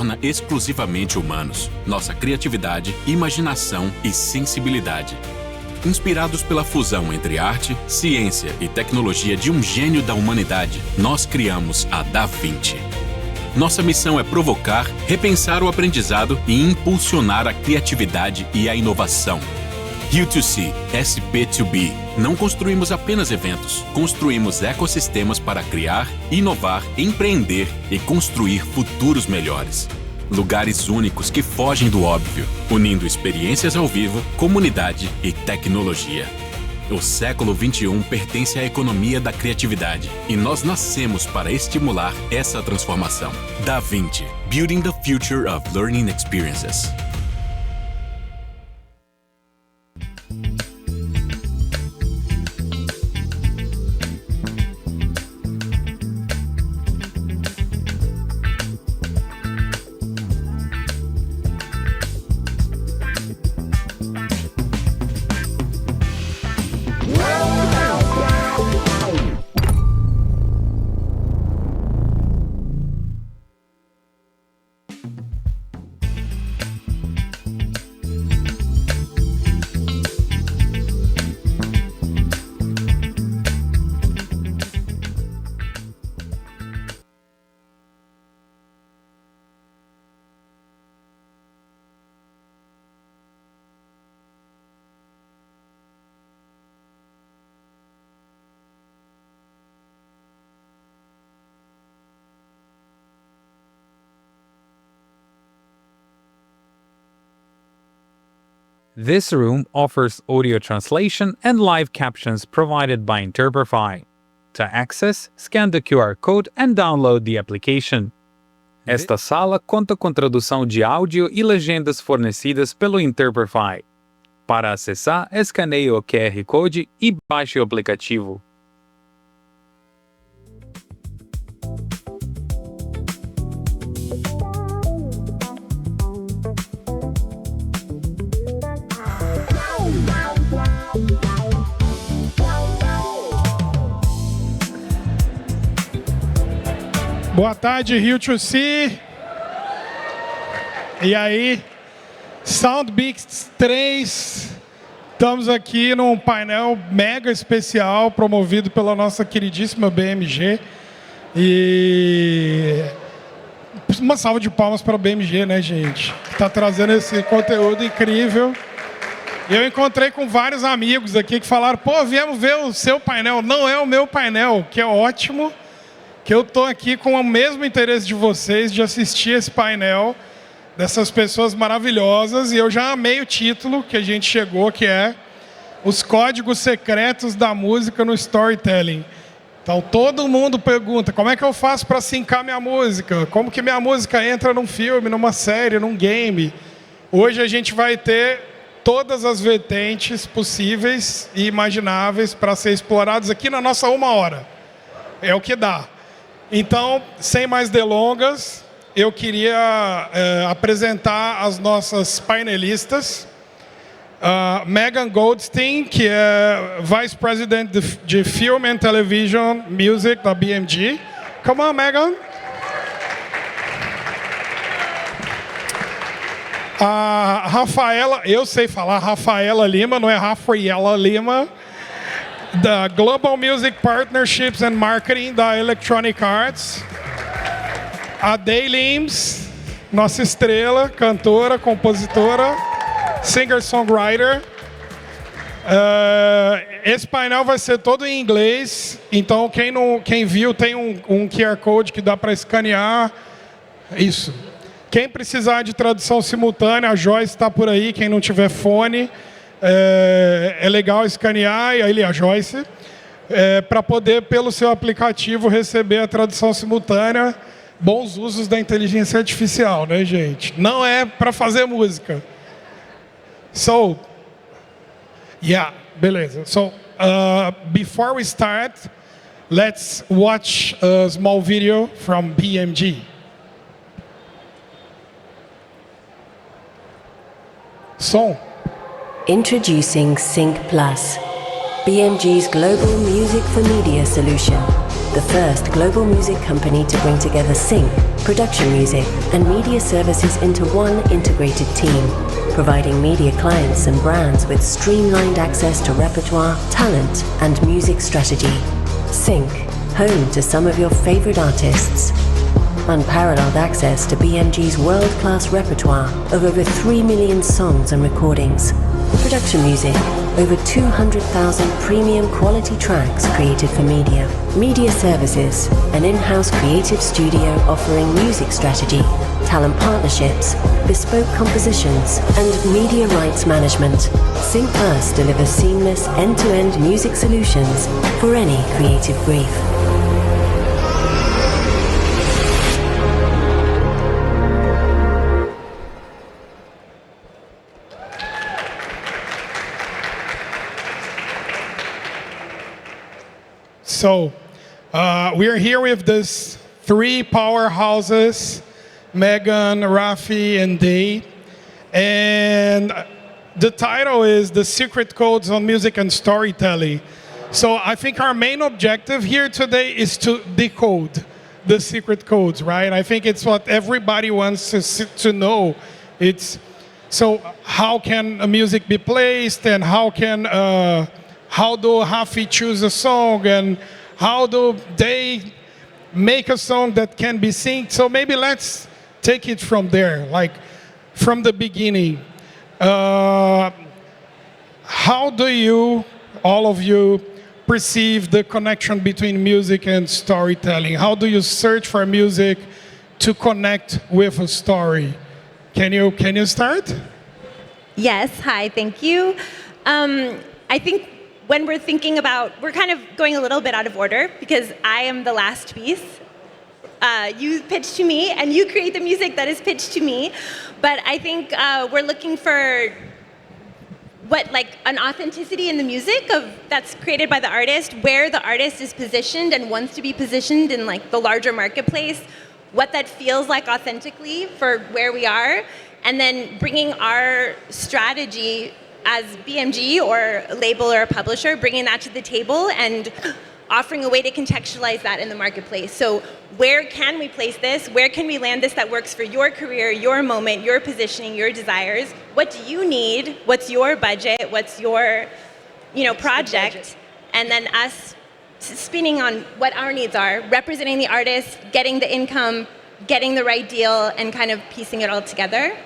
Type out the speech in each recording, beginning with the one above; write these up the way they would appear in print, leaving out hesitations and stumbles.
torna exclusivamente humanos, nossa criatividade, imaginação e sensibilidade. Inspirados pela fusão entre arte, ciência e tecnologia de um gênio da humanidade, nós criamos a Da Vinci. Nossa missão é provocar, repensar o aprendizado e impulsionar a criatividade e a inovação. Rio2C, SP2B. Não construímos apenas eventos, construímos ecossistemas para criar, inovar, empreender e construir futuros melhores. Lugares únicos que fogem do óbvio, unindo experiências ao vivo, comunidade e tecnologia. O século XXI pertence à economia da criatividade e nós nascemos para estimular essa transformação. Da Vinci, Building the Future of Learning Experiences. This room offers audio translation and live captions provided by Interprefy. To access, scan the QR code and download the application. Esta sala conta com tradução de áudio e legendas fornecidas pelo Interprefy. Para acessar, escaneie o QR Code e baixe o aplicativo. Boa tarde, Rio2C. E aí, SoundBeats III. Estamos aqui num painel mega especial promovido pela nossa queridíssima BMG. E uma salva de palmas para a BMG, né, gente? Que está trazendo esse conteúdo incrível. E eu encontrei com vários amigos aqui que falaram: pô, viemos ver o seu painel. Não é o meu painel, que é ótimo. Que eu estou aqui com o mesmo interesse de vocês de assistir esse painel dessas pessoas maravilhosas, e eu já amei o título que a gente chegou, que é Os Códigos Secretos da Música no Storytelling. Então todo mundo pergunta: como é que eu faço para sincar minha música? Como que minha música entra num filme, numa série, num game? Hoje a gente vai ter todas as vertentes possíveis e imagináveis para ser exploradas aqui na nossa 1 hora. É o que dá. Então, sem mais delongas, eu queria apresentar as nossas painelistas. Megan Goldstein, que é Vice President de Film and Television Music da BMG. Come on, Megan. A Raphaella, eu sei falar Raphaella Lima, não é Raphaella Lima, da Global Music Partnerships and Marketing da Electronic Arts. A Limns, nossa estrela, cantora, compositora, singer-songwriter. Esse painel vai ser todo em inglês, então quem viu tem um QR Code que dá para escanear. Isso. Quem precisar de tradução simultânea, a Joyce está por aí, quem não tiver fone. É legal escanear, e aí a Joyce, para poder, pelo seu aplicativo, receber a tradução simultânea. Bons usos da inteligência artificial, né, gente? Não é para fazer música. So, yeah, beleza. So, before we start, let's watch a small video from BMG. Som. Introducing Sync Plus, BMG's global music for media solution, the first global music company to bring together sync, production music, and media services into one integrated team, providing media clients and brands with streamlined access to repertoire, talent, and music strategy. Sync, home to some of your favorite artists. Unparalleled access to BMG's world-class repertoire of over 3 million songs and recordings. Production music, over 200,000 premium quality tracks created for media. Media services, an in-house creative studio offering music strategy, talent partnerships, bespoke compositions, and media rights management. Sync Plus delivers seamless end-to-end music solutions for any creative brief. So, we're here with these three powerhouses, Megan, Rafi, and Dave. And the title is The Secret Codes on Music and Storytelling. So I think our main objective here today is to decode the secret codes, right? I think it's what everybody wants to know. It's, so how can a music be placed, and how do Rafi choose a song, and how do they make a song that can be synced? So maybe let's take it from there, like from the beginning. How do you, all of you, perceive the connection between music and storytelling? How do you search for music to connect with a story? Can you start? Yes, hi, thank you. I think when we're thinking about, we're kind of going a little bit out of order because I am the last piece. You pitch to me and you create the music that is pitched to me. But I think we're looking for an authenticity in the music that's created by the artist, where the artist is positioned and wants to be positioned in like the larger marketplace, what that feels like authentically for where we are, and then bringing our strategy as BMG or a label or a publisher, bringing that to the table and offering a way to contextualize that in the marketplace. So where can we place this? Where can we land this that works for your career, your moment, your positioning, your desires? What do you need? What's your budget? What's your project? And then us spinning on what our needs are, representing the artist, getting the income, getting the right deal, and kind of piecing it all together.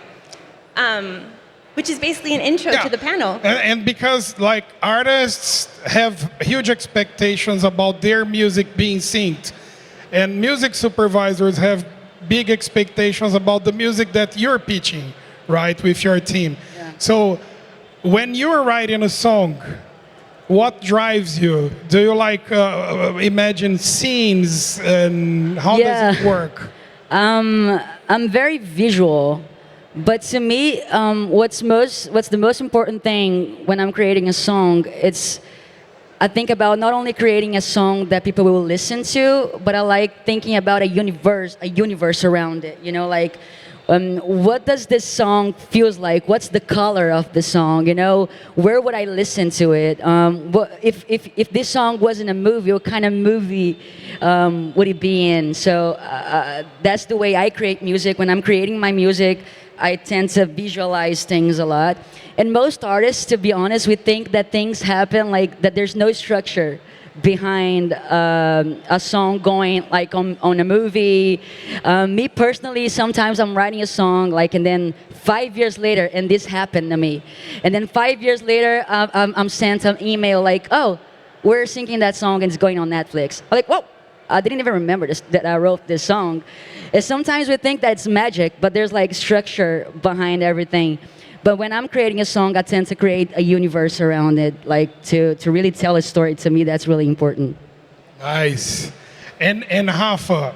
Which is basically an intro to the panel. And because like artists have huge expectations about their music being synced, and music supervisors have big expectations about the music that you're pitching, right, with your team. Yeah. So when you're writing a song, what drives you? Do you like imagine scenes, and how does it work? I'm very visual. But to me, what's the most important thing when I'm creating a song? I think about not only creating a song that people will listen to, but I like thinking about a universe around it. Like what does this song feels like? What's the color of the song? Where would I listen to it? If this song wasn't a movie, what kind of movie would it be in? So that's the way I create music. When I'm creating my music, I tend to visualize things a lot. And most artists, to be honest, we think that things happen like that there's no structure behind a song going like on a movie. Me personally, sometimes I'm writing a song and then 5 years later, and this happened to me. And then 5 years later, I'm sent an email like, oh, we're syncing that song and it's going on Netflix. I'm like, whoa. I didn't even remember that I wrote this song. And sometimes we think that it's magic, but there's like structure behind everything. But when I'm creating a song, I tend to create a universe around it, like to really tell a story. To me, that's really important. Nice. And Rafa,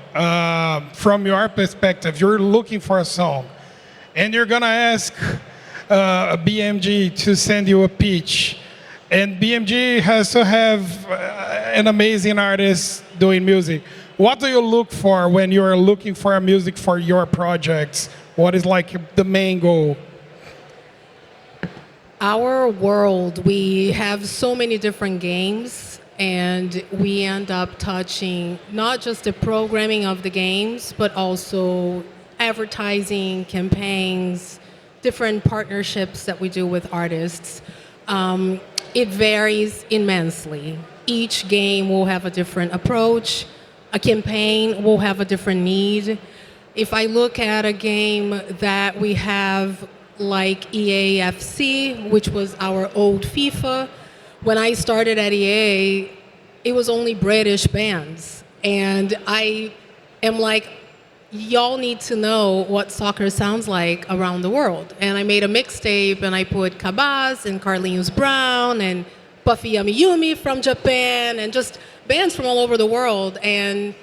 from your perspective, you're looking for a song, and you're gonna ask a BMG to send you a pitch. And BMG has to have an amazing artist doing music. What do you look for when you're looking for music for your projects? What is like the main goal? Our world, we have so many different games and we end up touching not just the programming of the games, but also advertising, campaigns, different partnerships that we do with artists. It varies immensely. Each game will have a different approach. A campaign will have a different need. If I look at a game that we have like EAFC, which was our old FIFA, when I started at EA, it was only British bands. And I am like, y'all need to know what soccer sounds like around the world. And I made a mixtape and I put Kabaz and Carlinhos Brown and Puffy Yumi Yumi from Japan and just bands from all over the world. And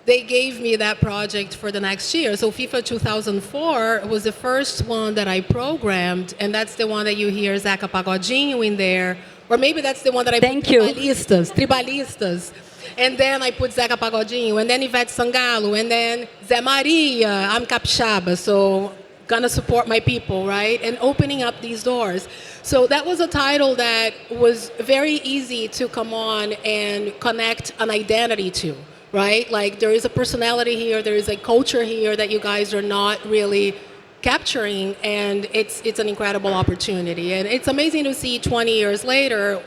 they gave me that project for the next year. So FIFA 2004 was the first one that I programmed, and that's the one that you hear Zeca Pagodinho in there. Or maybe that's the one that I put Tribalistas. And then I put Zeca Pagodinho, and then Ivete Sangalo, and then Zé Maria, I'm Capixaba, so gonna support my people, right? And opening up these doors. So that was a title that was very easy to come on and connect an identity to, right? Like there is a personality here, there is a culture here that you guys are not really capturing, and it's an incredible opportunity. And it's amazing to see 20 years later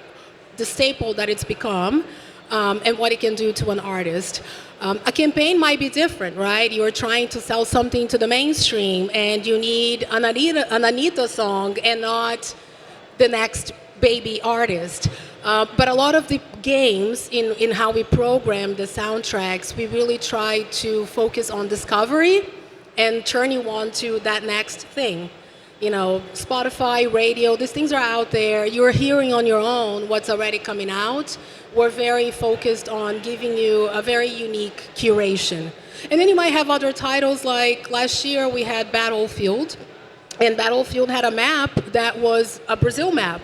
the staple that it's become, and what it can do to an artist. A campaign might be different, right? You're trying to sell something to the mainstream and you need an Anita song and not the next baby artist. But a lot of the games, in how we program the soundtracks, we really try to focus on discovery and turn you on to that next thing. You know, Spotify, radio, these things are out there. You're hearing on your own what's already coming out. We're very focused on giving you a very unique curation. And then you might have other titles, like last year we had Battlefield, and Battlefield had a map that was a Brazil map.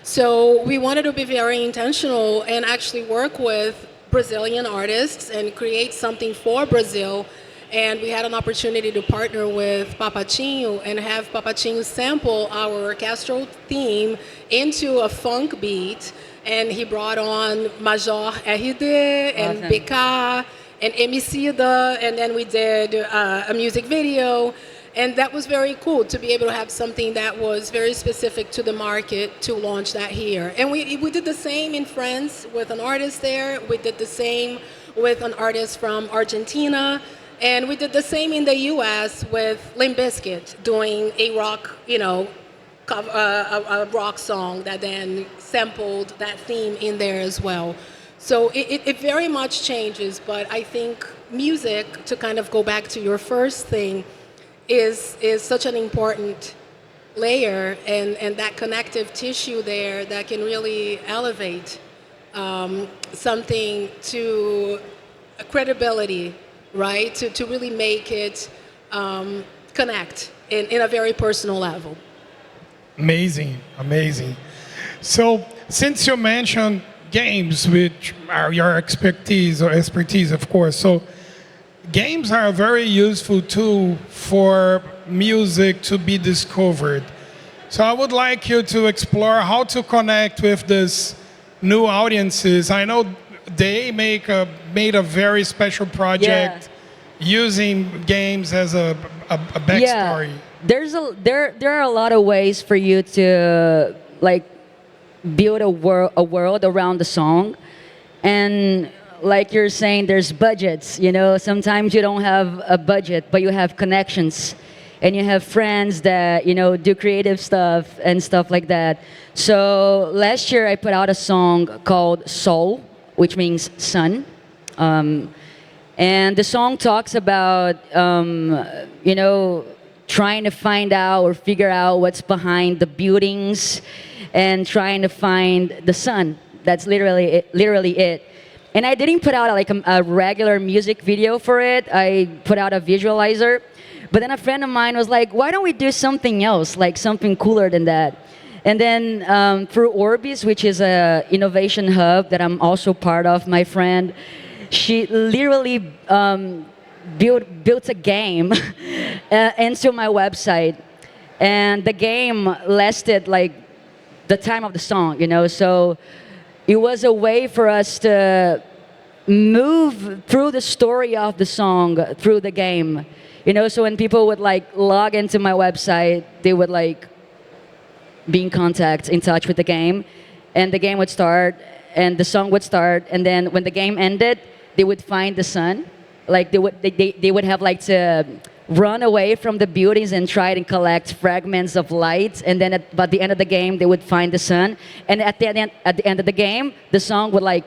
So we wanted to be very intentional and actually work with Brazilian artists and create something for Brazil. And we had an opportunity to partner with Papatinho and have Papatinho sample our orchestral theme into a funk beat. And he brought on Major RD and awesome. BK and Emicida, and then we did a music video. And that was very cool to be able to have something that was very specific to the market to launch that here. And we did the same in France with an artist there. We did the same with an artist from Argentina. And we did the same in the US with Limp Bizkit doing a rock, a rock song that then sampled that theme in there as well. So it very much changes, but I think music, to kind of go back to your first thing, is such an important layer and that connective tissue there that can really elevate something to a credibility, right? To really make it connect in a very personal level. Amazing, amazing. So since you mentioned games, which are your expertise, of course, so games are a very useful tool for music to be discovered. So I would like you to explore how to connect with these new audiences. I know they made a very special project using games as a backstory. Yeah. There are a lot of ways for you to like build a world around the song, and like you're saying, there's budgets. Sometimes you don't have a budget, but you have connections, and you have friends that do creative stuff and stuff like that. So last year I put out a song called Sol, which means sun. And the song talks about, trying to find out or figure out what's behind the buildings and trying to find the sun. That's literally it. And I didn't put out a regular music video for it. I put out a visualizer. But then a friend of mine was like, why don't we do something else, like something cooler than that? And then through Orbis, which is an innovation hub that I'm also part of, my friend, she literally built a game into my website. And the game lasted like the time of the song, So it was a way for us to move through the story of the song through the game. You know, so when people would like log into my website, they would like be in contact, in touch with the game, and the game would start, and the song would start, and then when the game ended, they would find the sun. Like they would have like to run away from the buildings and try and collect fragments of light, and then by the end of the game they would find the sun, and at the end of the game the song would like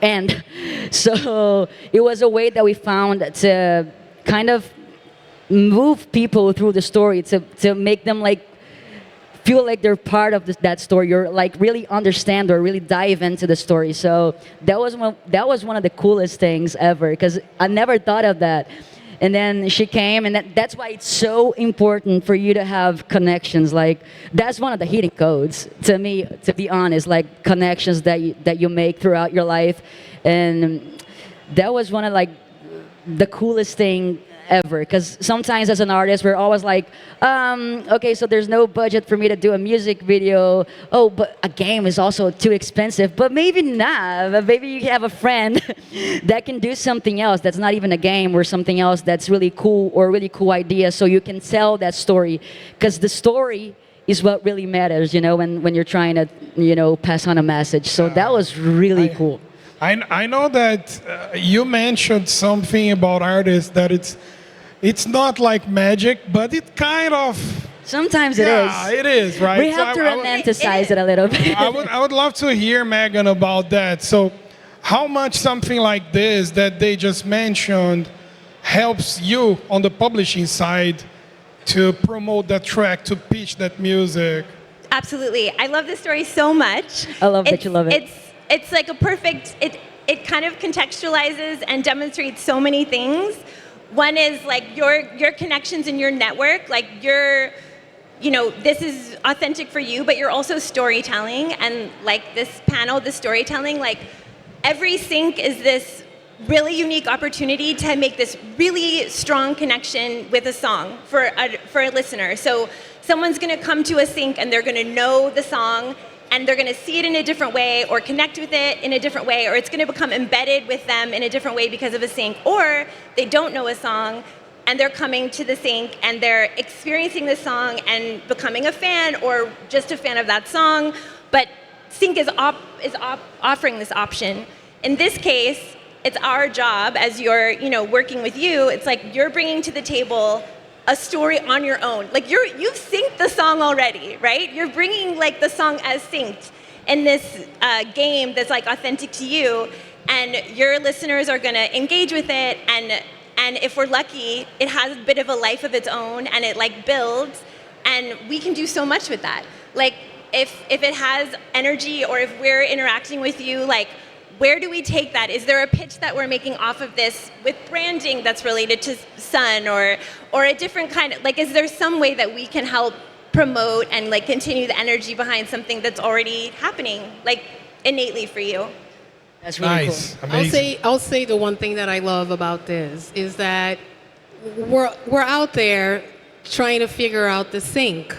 end. So it was a way that we found to kind of move people through the story, to make them like feel like they're part of that story, or like really understand or really dive into the story. So that was one of the coolest things ever, because I never thought of that. And then she came, and that's why it's so important for you to have connections. Like, that's one of the hidden codes to me, to be honest, like connections that you make throughout your life. And that was one of like the coolest thing ever, because sometimes as an artist we're always like, okay, so there's no budget for me to do a music video. Oh, but a game is also too expensive. But maybe not. Maybe you have a friend that can do something else that's not even a game, or something else that's really cool, or a really cool idea, so you can tell that story, because the story is what really matters, you know, when you're trying to, you know, pass on a message. So that was really cool. I know that you mentioned something about artists, that it's not like magic, but it kind of... Sometimes it is. Yeah, it is, right? We have to romanticize it a little bit. I would love to hear, Megan, about that. So how much something like this that they just mentioned helps you on the publishing side to promote that track, to pitch that music? Absolutely. I love this story so much. I love that you love it. It's like a perfect, it kind of contextualizes and demonstrates so many things. One is like your connections in your network, like you know, this is authentic for you, but you're also storytelling, and like this panel, the storytelling, like every sync is this really unique opportunity to make this really strong connection with a song for a listener. So someone's gonna come to a sync and they're gonna know the song, and they're going to see it in a different way, or connect with it in a different way, or it's going to become embedded with them in a different way because of a sync. Or they don't know a song, and they're coming to the sync, and they're experiencing the song and becoming a fan, or just a fan of that song. But sync is offering this option. In this case, it's our job, as you're, you know, working with you, it's like you're bringing to the table a story on your own. Like you've synced the song already, right? You're bringing like the song as synced in this game that's like authentic to you, and your listeners are gonna engage with it, and if we're lucky, it has a bit of a life of its own, and it like builds, and we can do so much with that. Like if it has energy, or if we're interacting with you, like where do we take that? Is there a pitch that we're making off of this with branding that's related to Sun, or a different kind of, like, is there some way that we can help promote and like continue the energy behind something that's already happening, like innately for you? That's really nice. cool. Amazing. I'll say the one thing that I love about this is that we're out there trying to figure out the sync.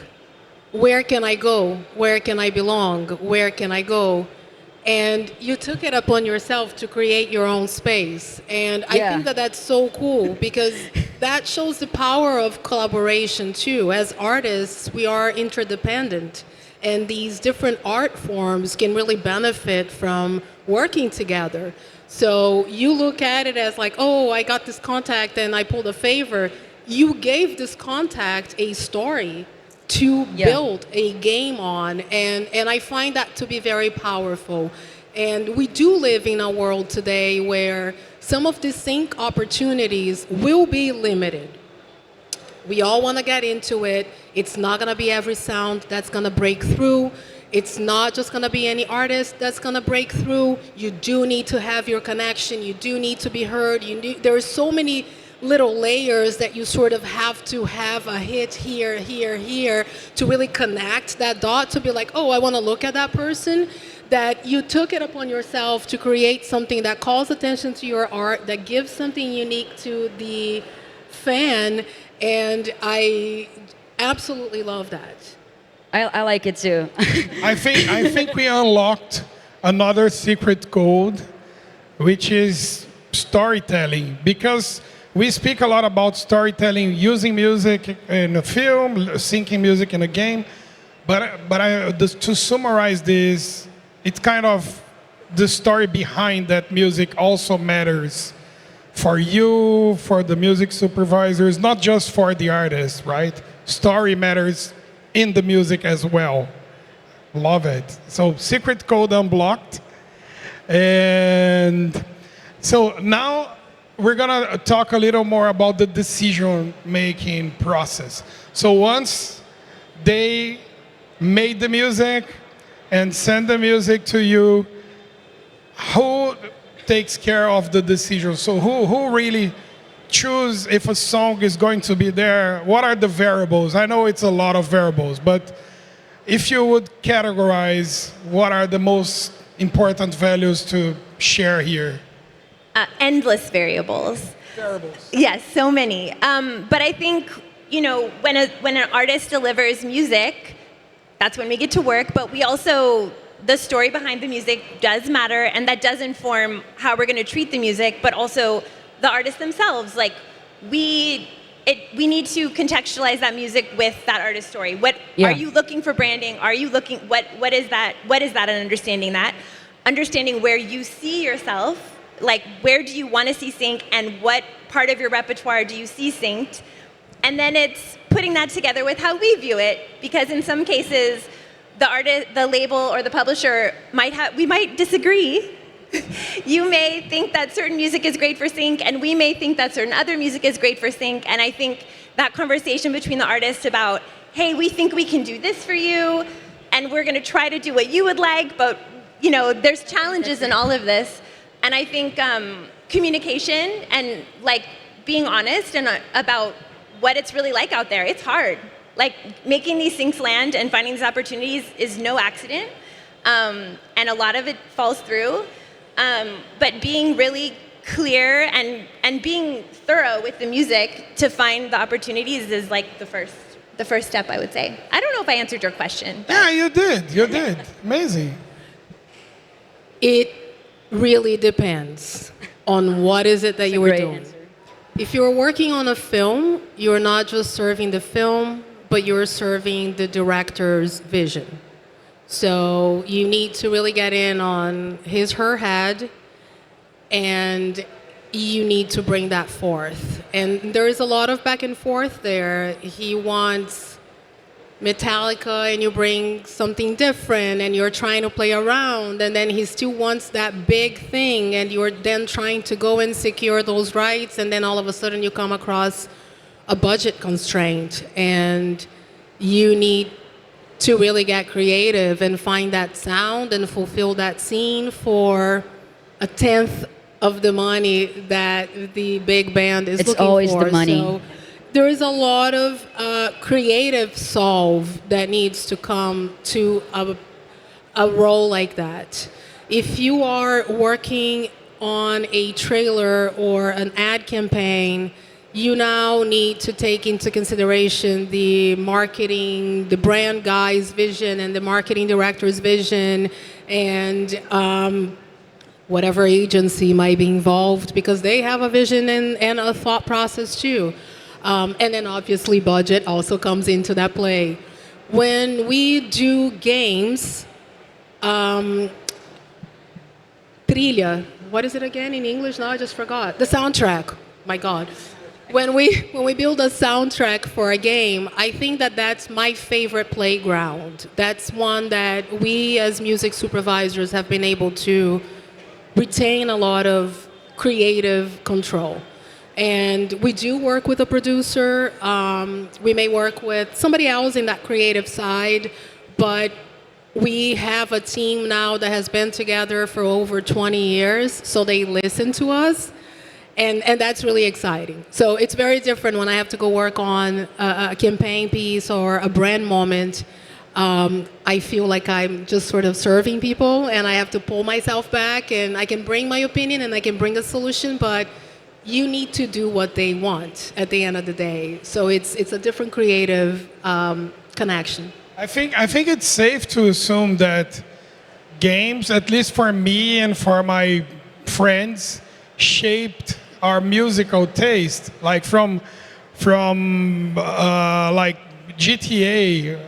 Where can I go? Where can I belong? Where can I go? And you took it upon yourself to create your own space. And I think that that's so cool, because that shows the power of collaboration too. As artists, we are interdependent, and these different art forms can really benefit from working together. So you look at it as like, oh, I got this contact and I pulled a favor. You gave this contact a story to build a game on, and I find that to be very powerful. And we do live in a world today where some of the sync opportunities will be limited. We all want to get into it. It's not going to be every sound that's going to break through. It's not just going to be any artist that's going to break through. You do need to have your connection. You do need to be heard. There are so many little layers that you sort of have to have a hit here, here, here to really connect that dot, to be like, oh, I want to look at that person, that you took it upon yourself to create something that calls attention to your art, that gives something unique to the fan, and I absolutely love that. I like it too. I think we unlocked another secret code, which is storytelling, because we speak a lot about storytelling using music in a film, syncing music in a game, to summarize this, it's kind of the story behind that music also matters for you, for the music supervisors, not just for the artist, right? Story matters in the music as well. Love it. So secret code unblocked. And so now we're gonna talk a little more about the decision-making process. So once they made the music and send the music to you, who takes care of the decision? So who really choose if a song is going to be there? What are the variables? I know it's a lot of variables, but if you would categorize, what are the most important values to share here? Endless variables. Yes, so many. But I think, you know, when an artist delivers music, that's when we get to work, but we also, the story behind the music does matter, and that does inform how we're going to treat the music, but also the artists themselves. Like, we need to contextualize that music with that artist story. What are you looking for branding? Are you looking, what is that? What is that, and understanding that? Understanding where you see yourself, like where do you want to see sync, and what part of your repertoire do you see synced? And then it's putting that together with how we view it, because in some cases, the artist, the label, or the publisher we might disagree. You may think that certain music is great for sync, and we may think that certain other music is great for sync. And I think that conversation between the artists about, hey, we think we can do this for you, and we're going to try to do what you would like, but you know, there's challenges in all of this. And I think communication and like being honest and about what it's really like out there, it's hard. Like making these syncs land and finding these opportunities is no accident, and a lot of it falls through. But being really clear and being thorough with the music to find the opportunities is like the first step, I would say. I don't know if I answered your question. But. Yeah, you did. You did. Amazing. It really depends on what is it that you were doing. Answer. If you're working on a film, you're not just serving the film, but you're serving the director's vision. So you need to really get in on her head, and you need to bring that forth. And there is a lot of back and forth there. He wants Metallica, and you bring something different, and you're trying to play around, and then he still wants that big thing, and you're then trying to go and secure those rights, and then all of a sudden you come across a budget constraint, and you need to really get creative and find that sound and fulfill that scene for a tenth of the money that the big band is looking for. It's always the money. So there is a lot of creative solve that needs to come to a role like that. If you are working on a trailer or an ad campaign, you now need to take into consideration the marketing, the brand guy's vision and the marketing director's vision, and whatever agency might be involved, because they have a vision and a thought process too. And then obviously budget also comes into that play. When we do games, Trilha, what is it again in English now? I just forgot. The soundtrack, my God. When we build a soundtrack for a game, I think that that's my favorite playground. That's one that we as music supervisors have been able to retain a lot of creative control. And we do work with a producer. We may work with somebody else in that creative side, but we have a team now that has been together for over 20 years, so they listen to us. And that's really exciting. So it's very different when I have to go work on a campaign piece or a brand moment. I feel like I'm just sort of serving people, and I have to pull myself back, and I can bring my opinion and I can bring a solution, but you need to do what they want at the end of the day. So it's a different creative connection. I think it's safe to assume that games, at least for me and for my friends, shaped our musical taste. Like from like GTA,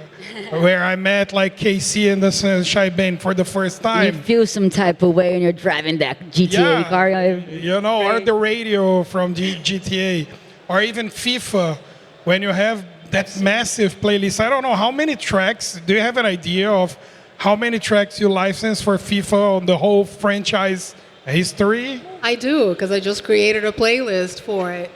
where I met like KC and the Sunshine Band for the first time. You feel some type of way when you're driving that GTA car. You know, or the radio from GTA, or even FIFA, when you have that massive playlist. I don't know how many tracks. Do you have an idea of how many tracks you license for FIFA on the whole franchise history? I do, because I just created a playlist for it.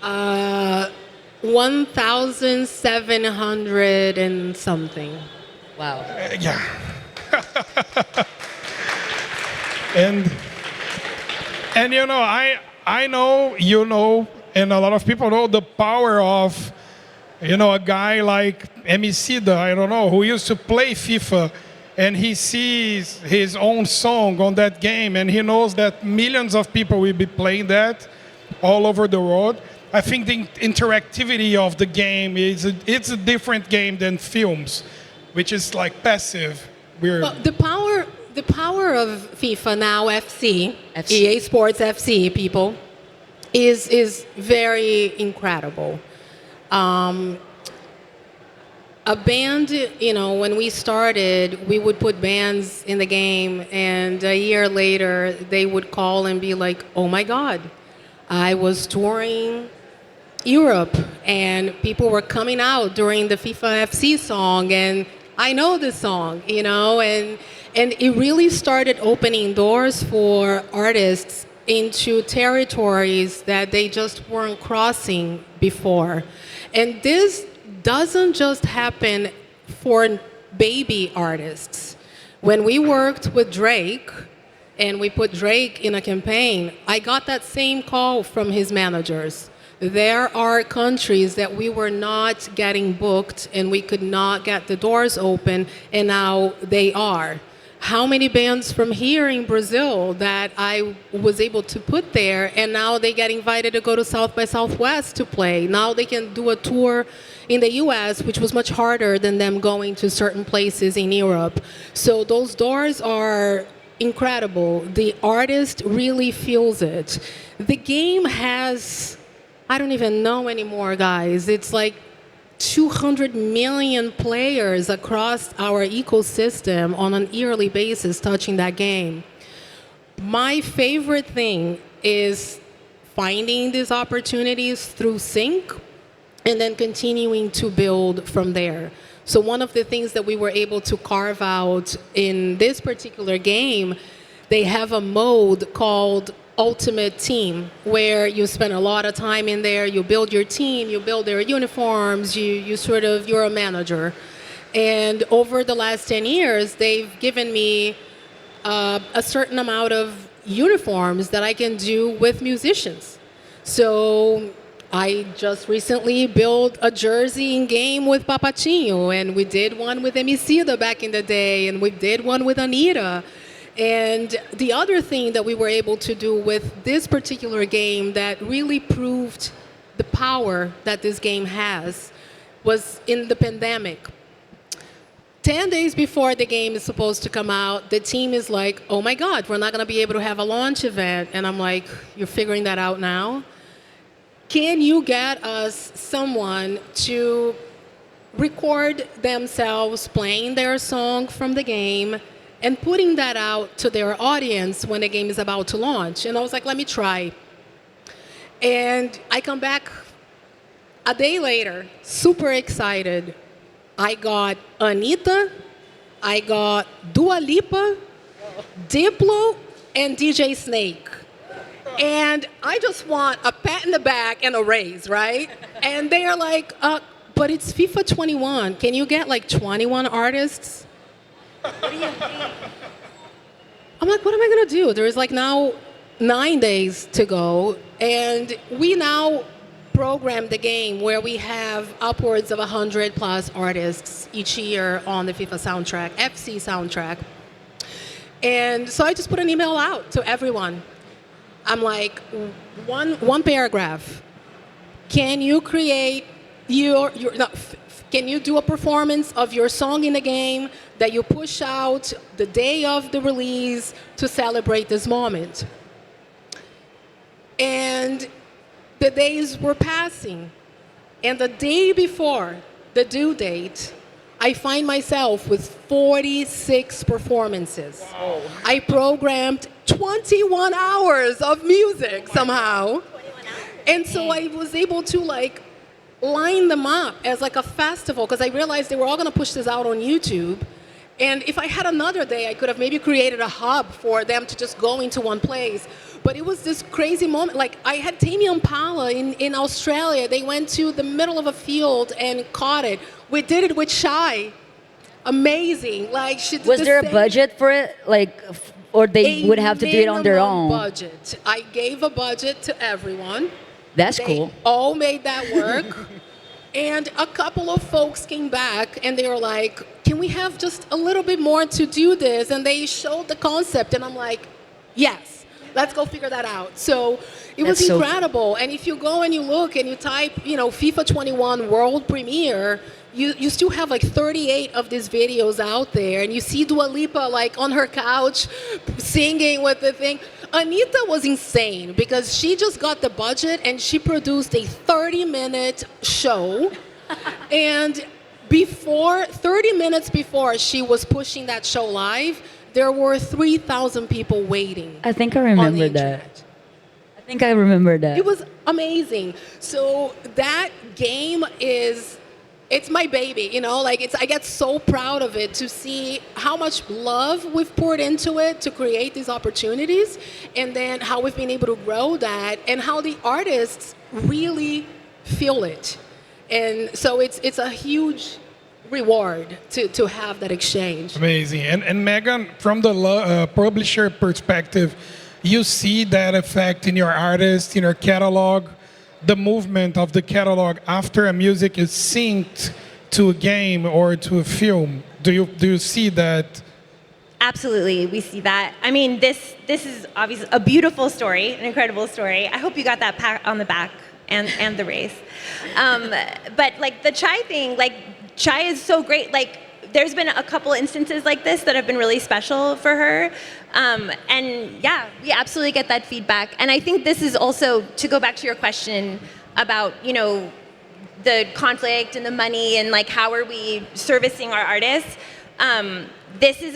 1,700 and something. Wow. Yeah. and you know, I know, you know, and a lot of people know the power of, you know, a guy like Emicida, I don't know, who used to play FIFA, and he sees his own song on that game, and he knows that millions of people will be playing that all over the world. I think the interactivity of the game it's a different game than films, which is like passive. Well, the power of FIFA now, FC. EA Sports FC, people, is very incredible. A band, you know, when we started, we would put bands in the game, and a year later, they would call and be like, "Oh my God, I was touring Europe, and people were coming out during the FIFA FC song, and I know this song," you know, and it really started opening doors for artists into territories that they just weren't crossing before. And this doesn't just happen for baby artists. When we worked with Drake and we put Drake in a campaign, I got that same call from his managers. There are countries that we were not getting booked and we could not get the doors open, and now they are. How many bands from here in Brazil that I was able to put there, and now they get invited to go to South by Southwest to play. Now they can do a tour in the US, which was much harder than them going to certain places in Europe. So those doors are incredible. The artist really feels it. The game has, I don't even know anymore, guys. It's like 200 million players across our ecosystem on an yearly basis touching that game. My favorite thing is finding these opportunities through sync and then continuing to build from there. So one of the things that we were able to carve out in this particular game, they have a mode called Ultimate Team, where you spend a lot of time in there, you build your team, you build their uniforms, you're a manager. And over the last 10 years, they've given me a certain amount of uniforms that I can do with musicians. So I just recently built a jersey in game with Papatinho, and we did one with Emicida back in the day, and we did one with Anita. And the other thing that we were able to do with this particular game that really proved the power that this game has was in the pandemic. 10 days before the game is supposed to come out, the team is like, "Oh my God, we're not going to be able to have a launch event." And I'm like, "You're figuring that out now? Can you get us someone to record themselves playing their song from the game and putting that out to their audience when the game is about to launch?" And I was like, "Let me try." And I come back a day later, super excited. I got Anitta, I got Dua Lipa, Diplo, and DJ Snake. And I just want a pat in the back and a raise, right? And they are like, "But it's FIFA 21. Can you get like 21 artists?" What do you think? I'm like, what am I going to do? There is like now 9 days to go. And we now program the game where we have upwards of 100 plus artists each year on the FIFA soundtrack, FC soundtrack. And so I just put an email out to everyone. I'm like, one paragraph. Can you create you're not, can you do a performance of your song in a game that you push out the day of the release to celebrate this moment? And the days were passing. And the day before the due date, I find myself with 46 performances. Wow. I programmed 21 hours of music somehow. And so I was able to like line them up as like a festival, because I realized they were all going to push this out on YouTube. And if I had another day, I could have maybe created a hub for them to just go into one place. But it was this crazy moment. Like, I had Tame Impala in Australia. They went to the middle of a field and caught it. We did it with Shy. Amazing. Like, she did Was there a budget for it? Like, or they would have to do it on their own? Budget. I gave a budget to everyone. That's cool. They all made that work. And a couple of folks came back and they were like, can we have just a little bit more to do this? And they showed the concept and I'm like, yes, let's go figure that out. So it was incredible. And if you go and you look and you type, FIFA 21 world premiere, you still have like 38 of these videos out there, and you see Dua Lipa like on her couch singing with the thing. Anitta was insane because she just got the budget and she produced a 30-minute show. And 30 minutes before she was pushing that show live, there were 3,000 people waiting. I think I remember that. I think I remember that. It was amazing. So that game it's my baby, I get so proud of it to see how much love we've poured into it to create these opportunities, and then how we've been able to grow that, and how the artists really feel it. And so it's a huge reward to have that exchange. Amazing. And Megan, from the publisher perspective, you see that effect in your artist, in your catalog, the movement of the catalog after a music is synced to a game or to a film. Do you see that? Absolutely, we see that. I mean, this is obviously a beautiful story, an incredible story. I hope you got that pat on the back and the race. But like the Chai thing, like Chai is so great. Like there's been a couple instances like this that have been really special for her. And yeah, we absolutely get that feedback. And I think this is also, to go back to your question about, the conflict and the money and like how are we servicing our artists, this is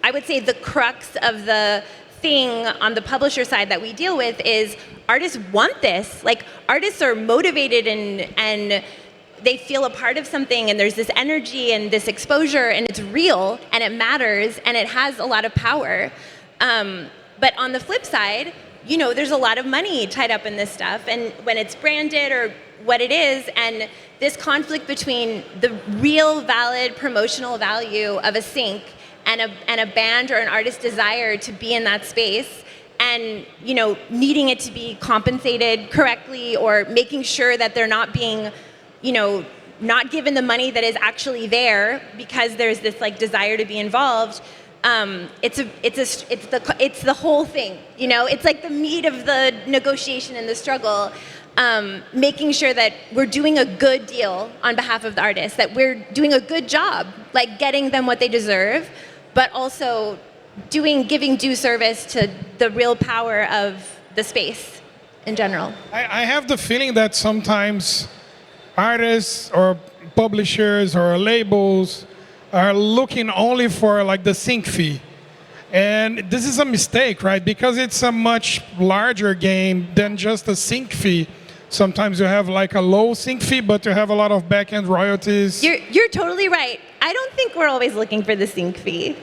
I would say the crux of the thing on the publisher side that we deal with is artists want this. Like artists are motivated and they feel a part of something, and there's this energy and this exposure, and it's real and it matters and it has a lot of power. But on the flip side, there's a lot of money tied up in this stuff, and when it's branded or what it is, and this conflict between the real valid promotional value of a sync and a band or an artist's desire to be in that space, and needing it to be compensated correctly, or making sure that they're not being not given the money that is actually there because there's this like desire to be involved. It's the whole thing, it's like the meat of the negotiation and the struggle, making sure that we're doing a good deal on behalf of the artists, that we're doing a good job, like getting them what they deserve, but also giving due service to the real power of the space in general. I have the feeling that sometimes artists or publishers or labels are looking only for like the sync fee. And this is a mistake, right? Because it's a much larger game than just a sync fee. Sometimes you have like a low sync fee, but you have a lot of back-end royalties. You're totally right. I don't think we're always looking for the sync fee.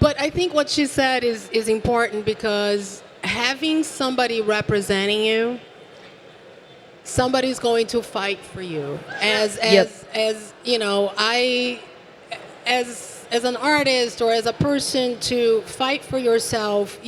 But I think what she said is important, because having somebody representing you, somebody's going to fight for you. As an artist or as a person, to fight for yourself,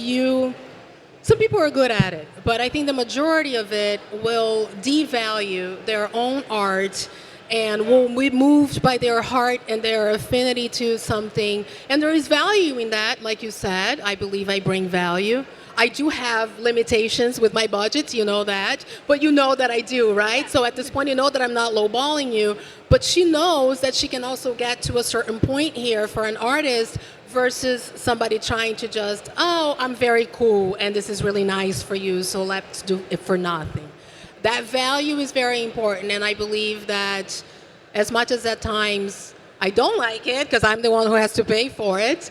some people are good at it, but I think the majority of it will devalue their own art and will be moved by their heart and their affinity to something. And there is value in that, like you said. I believe I bring value. I do have limitations with my budget, you know that, but you know that I do, right? So at this point, you know that I'm not lowballing you, but she knows that she can also get to a certain point here for an artist versus somebody trying to just, oh, I'm very cool and this is really nice for you, so let's do it for nothing. That value is very important, and I believe that as much as at times I don't like it because I'm the one who has to pay for it,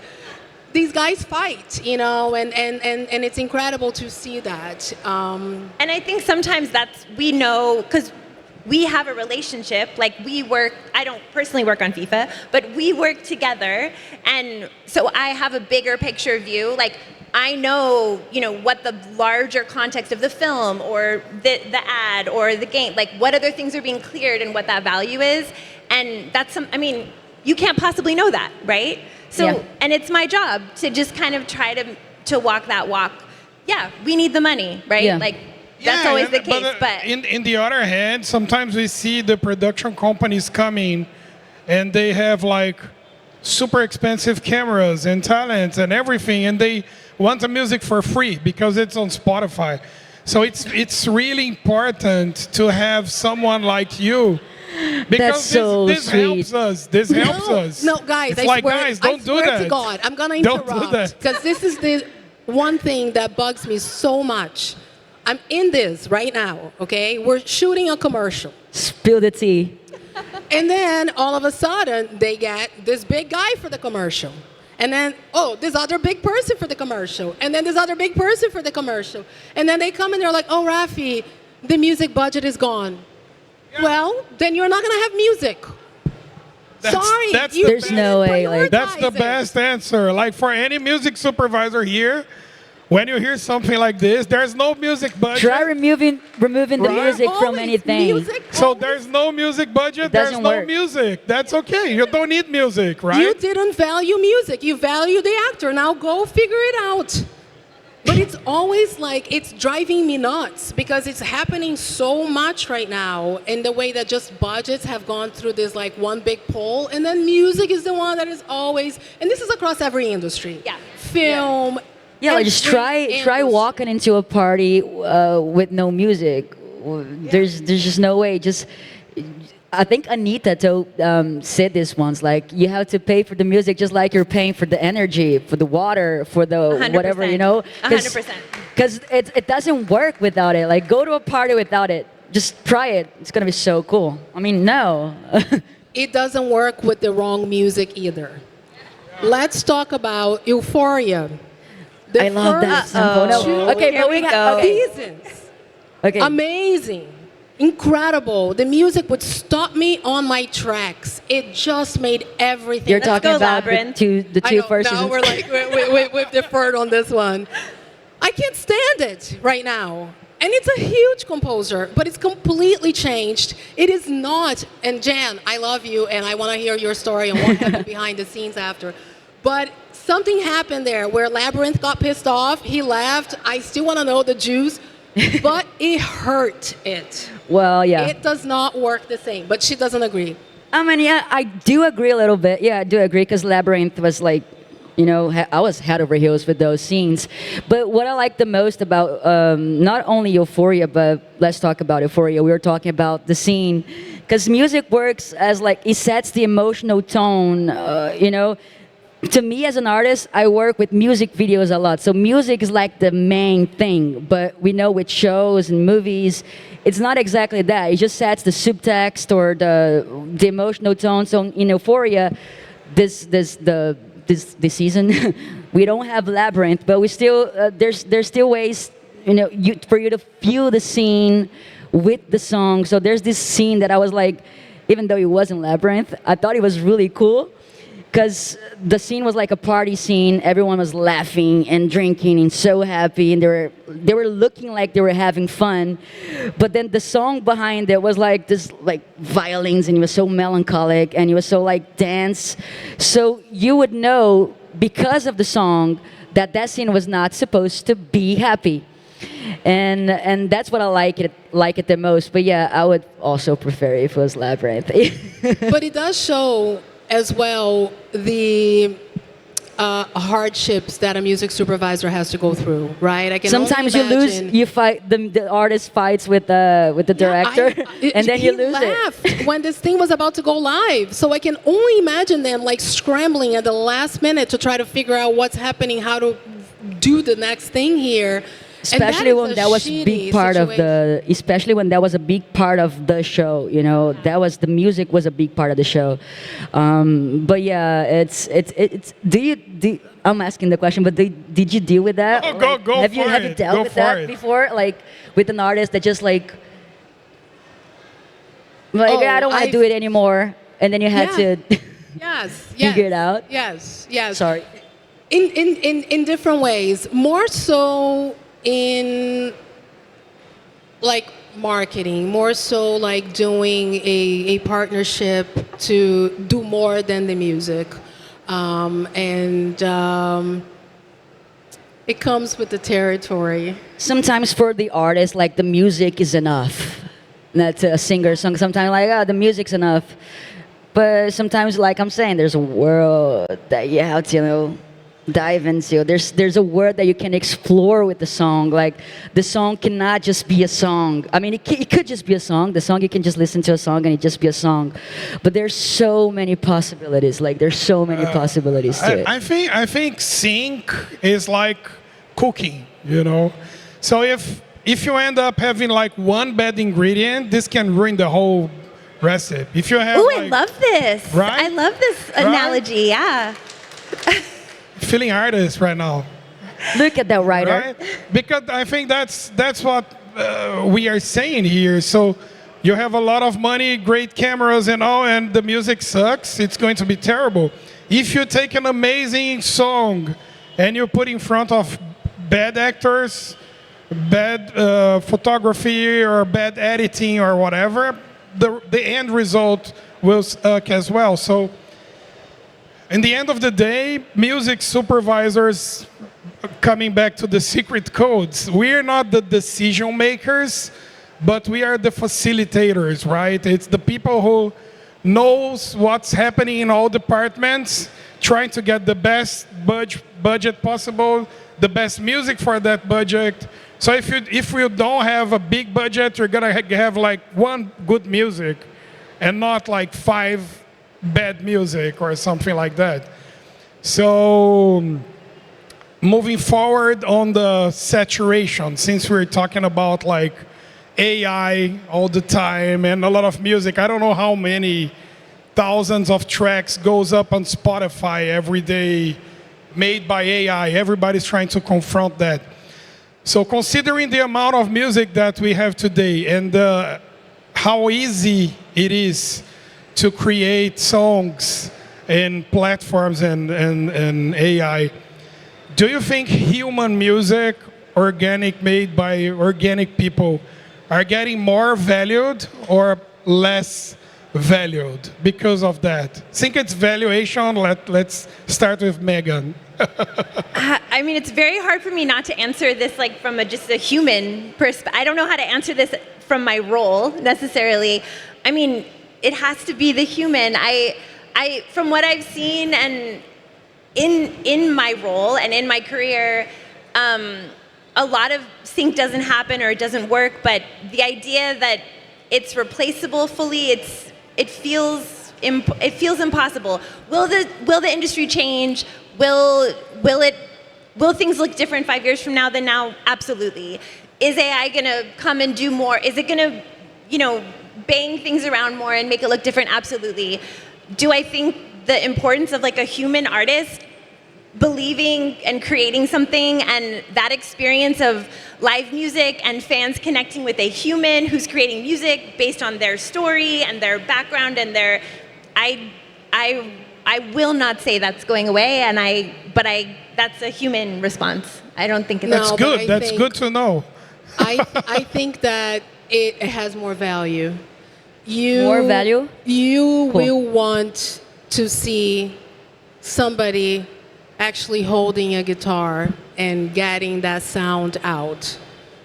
these guys fight, you know, and it's incredible to see that. And I think sometimes we know, because we have a relationship, like we work, I don't personally work on FIFA, but we work together, and so I have a bigger picture view, like I know, you know, what the larger context of the film or the ad or the game, like what other things are being cleared and what that value is, and I mean, you can't possibly know that, right? So, and it's my job to just kind of try to walk that walk. Yeah, we need the money, right? Yeah. Like, that's always the case, but... In the other hand, sometimes we see the production companies coming and they have like super expensive cameras and talents and everything, and they want the music for free because it's on Spotify. So it's really important to have someone like you. Because this helps us. This helps us. No, guys, it's like, guys, don't do that. I swear to God, I'm going to interrupt. Don't do that. Because this is the one thing that bugs me so much. I'm in this right now, okay? We're shooting a commercial. Spill the tea. And then all of a sudden, they get this big guy for the commercial. And then, oh, this other big person for the commercial. And then this other big person for the commercial. And then they come and they're like, oh, Rafi, the music budget is gone. Yeah. Well, then you're not going to have music. Sorry. There's no way. Like, that's the best answer. Like for any music supervisor here, when you hear something like this, there's no music budget. Try removing the music from anything. So there's no music budget, there's no music. That's okay. You don't need music, right? You didn't value music. You value the actor. Now go figure it out. But it's always like, it's driving me nuts because it's happening so much right now in the way that just budgets have gone through this like one big pull, and then music is the one that is always, and this is across every industry. Yeah. Film. Yeah, like just try walking into a party with no music. There's just no way. Just I think Anita said this once. Like you have to pay for the music just like you're paying for the energy, for the water, for the 100%. Whatever, you know. 100%. Because it doesn't work without it. Like go to a party without it. Just try it. It's gonna be so cool. I mean, no. It doesn't work with the wrong music either. Let's talk about Euphoria. I love that sample. No. Okay, but we got seasons. Okay. Amazing. Incredible. The music would stop me on my tracks. It just made everything. You're talking about the two first now seasons. we're like, we've deferred on this one. I can't stand it right now. And it's a huge composer, but it's completely changed. It is not, and Jan, I love you, and I want to hear your story and what happened behind the scenes after. But something happened there where Labyrinth got pissed off. He left. I still want to know the juice, but it hurt it. Well, yeah. It does not work the same, but she doesn't agree. I mean, yeah, I do agree a little bit. Yeah, I do agree because Labyrinth was like, you know, I was head over heels with those scenes. But what I like the most about not only Euphoria, but let's talk about Euphoria. We were talking about the scene because music works as like, it sets the emotional tone, you know. To me as an artist, I work with music videos a lot. So music is like the main thing, but we know with shows and movies, it's not exactly that. It just sets the subtext or the emotional tone. So in Euphoria, this season, we don't have Labyrinth, but we still there's still ways, you know, for you to feel the scene with the song. So there's this scene that I was like, even though it wasn't Labyrinth, I thought it was really cool. Because the scene was like a party scene, everyone was laughing and drinking and so happy, and they were looking like they were having fun. But then the song behind it was like this, like violins, and it was so melancholic, and it was so like dance. So you would know because of the song that scene was not supposed to be happy, and that's what I like it the most. But yeah, I would also prefer if it was Labyrinth. But it does show as well the hardships that a music supervisor has to go through, right? I can Sometimes you only lose. imagine- You fight. The artist fights with the director, and then you lose He laughed when this thing was about to go live. So I can only imagine them like scrambling at the last minute to try to figure out what's happening, how to do the next thing here. Especially when that was a big part of the. Especially when that was a big part of the show. You know, that was the music was a big part of the show. But yeah, it's. I'm asking the question, but did you deal with that? Oh, go have for you it. dealt Go with for that it. before? Like with an artist that just like I don't want to do it anymore, and then you had to Yes, figure it out. Yes. Sorry. In different ways, more so in like marketing, more so like doing a partnership to do more than the music. It comes with the territory. Sometimes for the artist, like the music is enough. Not a singer song. Sometimes like the music's enough. But sometimes, like I'm saying, there's a world that you have to, dive into. There's a world that you can explore with the song. Like the song cannot just be a song. I mean, it could just be a song. The song, you can just listen to a song and it just be a song. But there's so many possibilities. Like there's so many possibilities to it. I think sync is like cooking, So if you end up having like one bad ingredient, this can ruin the whole recipe. If you have I love this. Right? I love this analogy. Yeah. Feeling artist right now. Look at that writer. Right? Because I think that's what we are saying here. So you have a lot of money, great cameras and all, and the music sucks, it's going to be terrible. If you take an amazing song and you put in front of bad actors, bad photography or bad editing or whatever, the end result will suck as well. So in the end of the day, music supervisors, coming back to the secret codes, we're not the decision makers, but we are the facilitators, right? It's the people who knows what's happening in all departments, trying to get the best budget possible, the best music for that budget. So if you don't have a big budget, you're gonna have like one good music and not like 5 bad music or something like that. So moving forward on the saturation, since we're talking about like AI all the time and a lot of music, I don't know how many thousands of tracks goes up on Spotify every day made by AI. Everybody's trying to confront that. So considering the amount of music that we have today and how easy it is to create songs in platforms and AI, do you think human music, organic, made by organic people, are getting more valued or less valued because of that? I think it's valuation. Let's start with Megan. I mean, it's very hard for me not to answer this like from just a human perspective. I don't know how to answer this from my role necessarily. I mean, it has to be the human. I from what I've seen and in my role and in my career, a lot of sync doesn't happen or it doesn't work. But the idea that it's replaceable fully, it feels impossible. Will the industry change? Will things look different 5 years from now than now? Absolutely. Is AI gonna come and do more? Is it gonna, bang things around more and make it look different? Absolutely. Do I think the importance of like a human artist believing and creating something and that experience of live music and fans connecting with a human who's creating music based on their story and their background and their, I will not say that's going away, but that's a human response. I don't think it's That's good. That's good to know. I think that it has more value. More value? You will want to see somebody actually holding a guitar and getting that sound out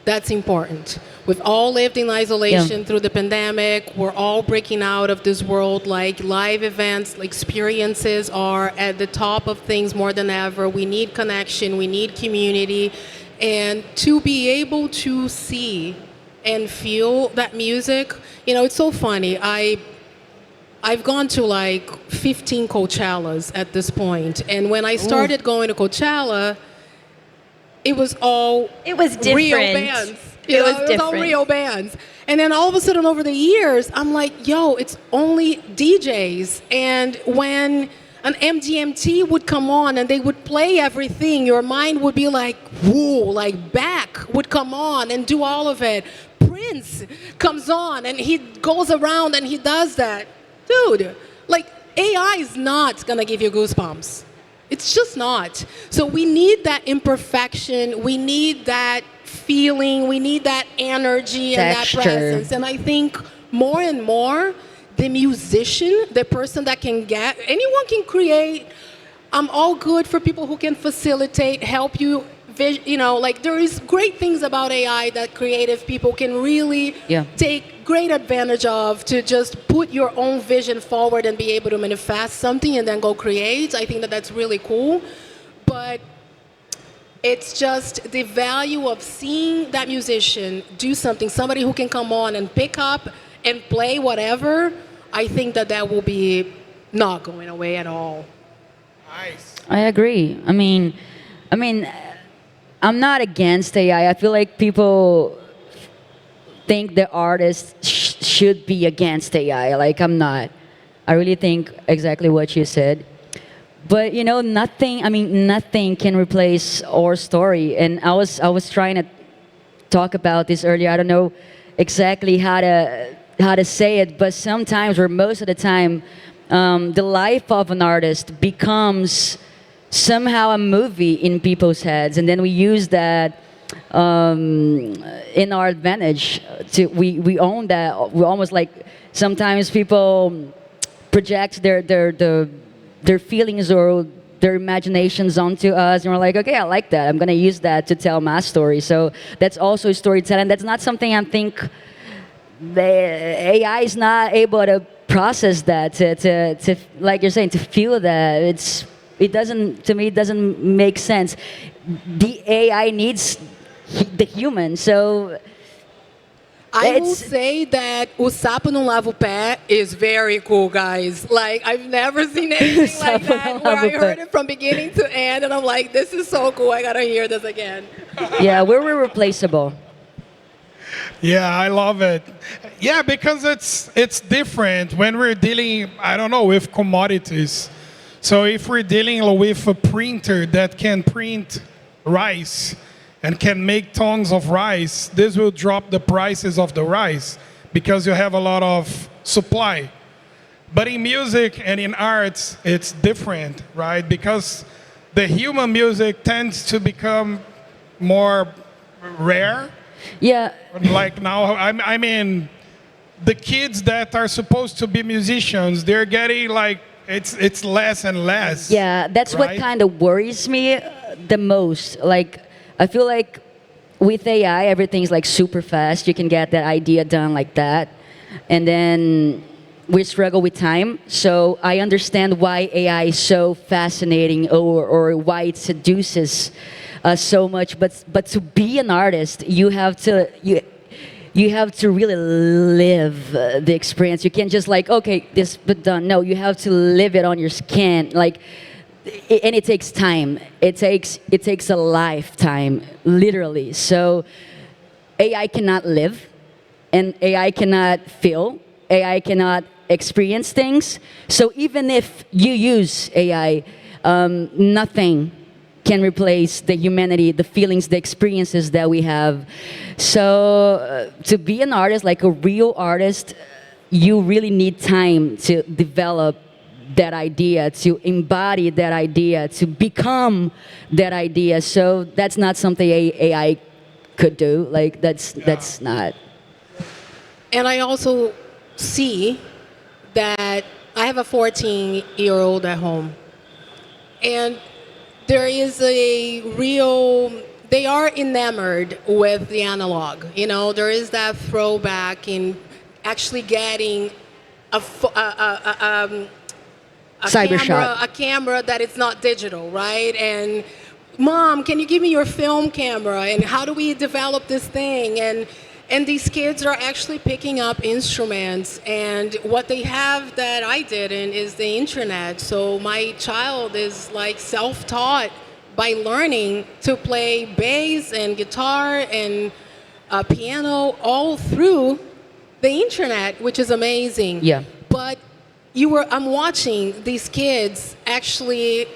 That's important. We've all lived in isolation through the pandemic. We're all breaking out of this world. Like live events, experiences are at the top of things more than ever. We need connection. We need community. And to be able to see and feel that music, it's so funny. I've gone to like 15 Coachellas at this point. And when I started going to Coachella, it was all different. real bands. It was It was all real bands. And then all of a sudden over the years, I'm like, yo, it's only DJs. And when an MGMT would come on and they would play everything, your mind would be like, whoa, like Beck would come on and do all of it. Prince comes on and he goes around and he does that. Dude, like AI is not gonna give you goosebumps. It's just not. So we need that imperfection. We need that feeling. We need that energy and Texture. that presence. And I think more and more, the musician, the person that can get, anyone can create. I'm all good for people who can facilitate, help you. There is great things about AI that creative people can really take great advantage of to just put your own vision forward and be able to manifest something and then go create. I think that that's really cool. But it's just the value of seeing that musician do something, somebody who can come on and pick up and play whatever. I think that will be not going away at all. Nice. I agree. I mean, I'm not against AI. I feel like people think the artist should be against AI. Like, I'm not. I really think exactly what you said. But nothing can replace our story. And I was trying to talk about this earlier. I don't know exactly how to say it, but sometimes, or most of the time, the life of an artist becomes somehow a movie in people's heads, and then we use that in our advantage. We own that. We almost like sometimes people project their feelings or their imaginations onto us, and we're like, okay, I like that. I'm gonna use that to tell my story. So that's also storytelling. That's not something I think the AI is not able to process that to like you're saying, to feel that. It doesn't make sense. The AI needs the human, so I will say that O Sapo Não Lava o Pé is very cool, guys. Like, I've never seen anything like that where I heard it from beginning to end, and I'm like, this is so cool. I gotta hear this again. Yeah, we're irreplaceable. Yeah, I love it. Yeah, because it's different when we're dealing, I don't know, with commodities. So if we're dealing with a printer that can print rice and can make tons of rice, this will drop the prices of the rice because you have a lot of supply. But in music and in arts, it's different, right? Because the human music tends to become more rare. Yeah. Like now, I mean, the kids that are supposed to be musicians, they're getting like, it's less and less. Yeah, that's right? what kind of worries me the most. Like, I feel like with AI, everything's like super fast. You can get that idea done like that. And then we struggle with time. So I understand why AI is so fascinating or why it seduces us so much. But to be an artist, you have to really live the experience. You can't just like, okay, this but done. No, you have to live it on your skin. Like, and it takes time. It takes a lifetime, literally. So AI cannot live, and AI cannot feel. AI cannot experience things. So even if you use AI, nothing can replace the humanity, the feelings, the experiences that we have. So to be an artist, like a real artist, you really need time to develop that idea, to embody that idea, to become that idea. So that's not something AI could do. Like, that's not. And I also see that I have a 14-year-old at home. And there is a real they are enamored with the analog. You know, there is that throwback in actually getting a camera that is not digital, right? And Mom, can you give me your film camera? And how do we develop this thing? And these kids are actually picking up instruments. And what they have that I didn't is the internet. So my child is like self-taught by learning to play bass and guitar and piano all through the internet, which is amazing. Yeah. But I'm watching these kids actually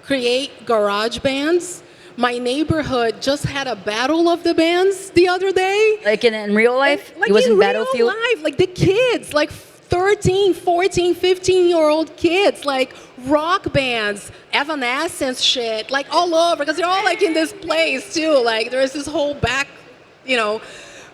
create garage bands. My neighborhood just had a battle of the bands the other day. Like in real life? Like it was in real Battlefield? life, like the kids, like 13, 14, 15-year-old kids, like rock bands, Evanescence shit, like all over, because they're all like in this place too. Like there's this whole back, you know,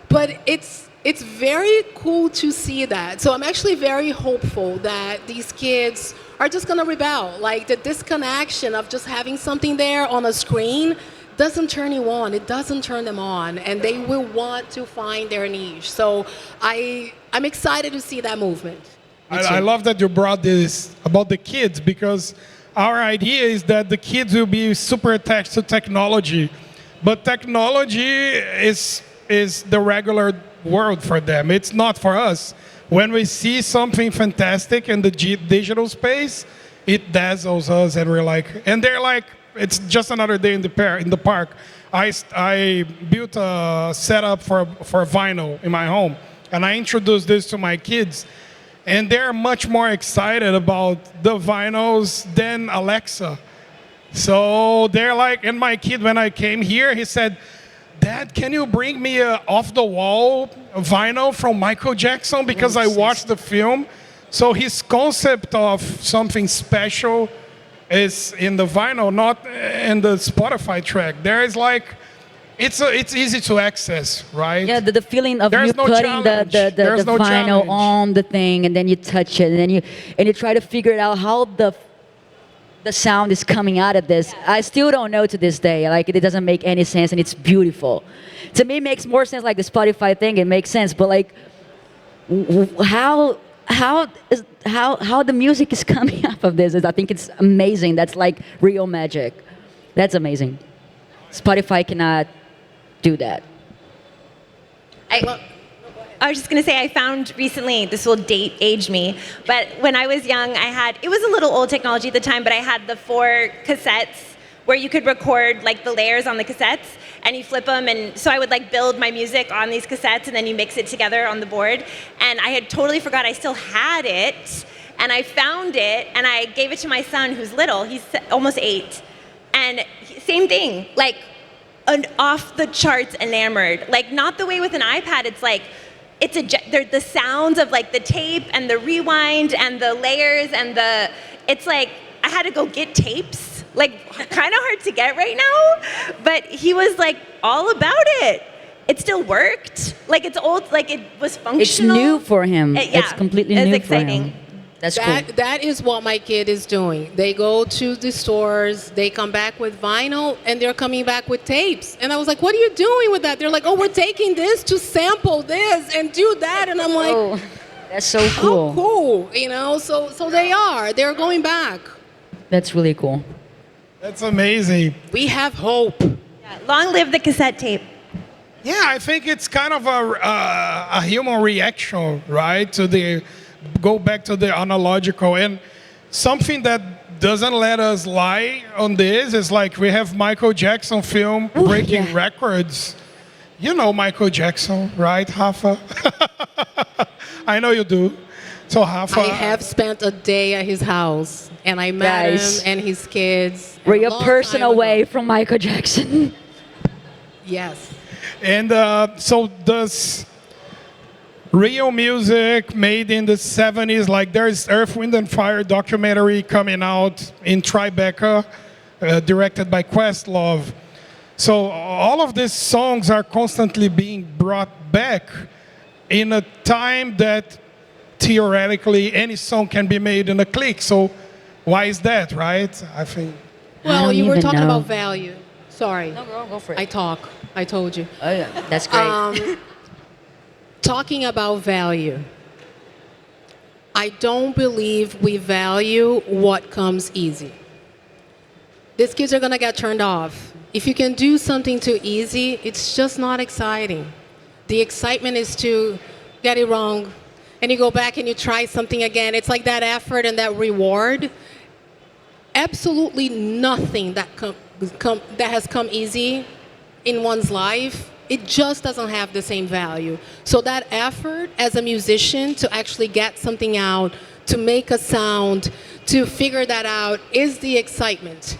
but it's very cool to see that. So I'm actually very hopeful that these kids are just gonna rebel. Like the disconnection of just having something there on a screen doesn't turn you on, it doesn't turn them on, and they will want to find their niche. So I'm excited to see that movement. I love that you brought this about the kids, because our idea is that the kids will be super attached to technology, but technology is the regular world for them. It's not for us. When we see something fantastic in the digital space, it dazzles us, and we're like, and they're like, it's just another day in the park. I built a setup for vinyl in my home, and I introduced this to my kids, and they're much more excited about the vinyls than Alexa. So they're like, and my kid, when I came here, he said, Dad, can you bring me a off-the-wall vinyl from Michael Jackson? Because I watched the film. So his concept of something special is in the vinyl, not in the Spotify track. There is like, it's easy to access, right? Yeah, the feeling of There's you no putting challenge. the There's no vinyl challenge. on the thing, and then you touch it, and then you try to figure out how the sound is coming out of this. I still don't know to this day. Like it doesn't make any sense, and it's beautiful. To me, it makes more sense like the Spotify thing. It makes sense, but like how the music is coming up of this is, I think it's amazing. That's like real magic. That's amazing. Spotify cannot do that. I was just going to say, I found recently, this will age me, but when I was young, it was a little old technology at the time, but I had the 4 cassettes where you could record like the layers on the cassettes, and you flip them, and so I would like build my music on these cassettes, and then you mix it together on the board, and I had totally forgot I still had it, and I found it, and I gave it to my son who's little, he's almost 8, and same thing, like an off the charts enamored, like not the way with an iPad, it's like, the sounds of like the tape and the rewind and the layers and it's like, I had to go get tapes, like kind of hard to get right now, but he was like all about it. It still worked. Like it's old, like it was functional. It's new for him. Yeah, it's completely new exciting. for him. That's cool. That is what my kid is doing. They go to the stores, they come back with vinyl, and they're coming back with tapes. And I was like, what are you doing with that? They're like, oh, we're taking this to sample this and do that. And I'm like, oh, that's so cool. How cool, you know? So they're going back. That's really cool. That's amazing. We have hope. Yeah, long live the cassette tape. Yeah, I think it's kind of a human reaction, right? Go back to the analogical, and something that doesn't let us lie on this is like we have Michael Jackson film breaking records. You know Michael Jackson, right, Rafa? I know you do. So Rafa, I have spent a day at his house, and I met Guys, him and his kids. we're a a person long time away ago. from Michael Jackson. Yes. And so does real music made in the 70s, like there's Earth, Wind and Fire documentary coming out in Tribeca, directed by Questlove. So all of these songs are constantly being brought back in a time that theoretically any song can be made in a click. So why is that, right? I think. Well, don't you were even talking know. about value. Sorry. No, girl, go for it. I talk. I told you. Oh, yeah. That's great. Talking about value. I don't believe we value what comes easy. These kids are going to get turned off. If you can do something too easy, it's just not exciting. The excitement is to get it wrong, and you go back and you try something again. It's like that effort and that reward. Absolutely nothing that has come easy in one's life, it just doesn't have the same value. So that effort as a musician to actually get something out, to make a sound, to figure that out is the excitement.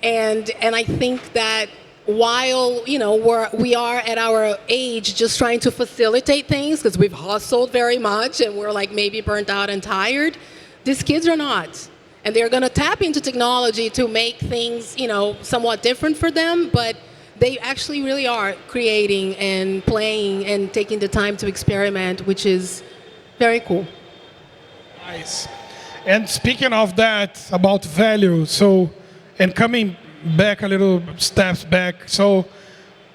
And I think that while we are at our age just trying to facilitate things because we've hustled very much and we're like maybe burnt out and tired, these kids are not. And they're going to tap into technology to make things, somewhat different for them, but they actually really are creating and playing and taking the time to experiment, which is very cool. Nice. And speaking of that, about value, and coming back a little steps back, so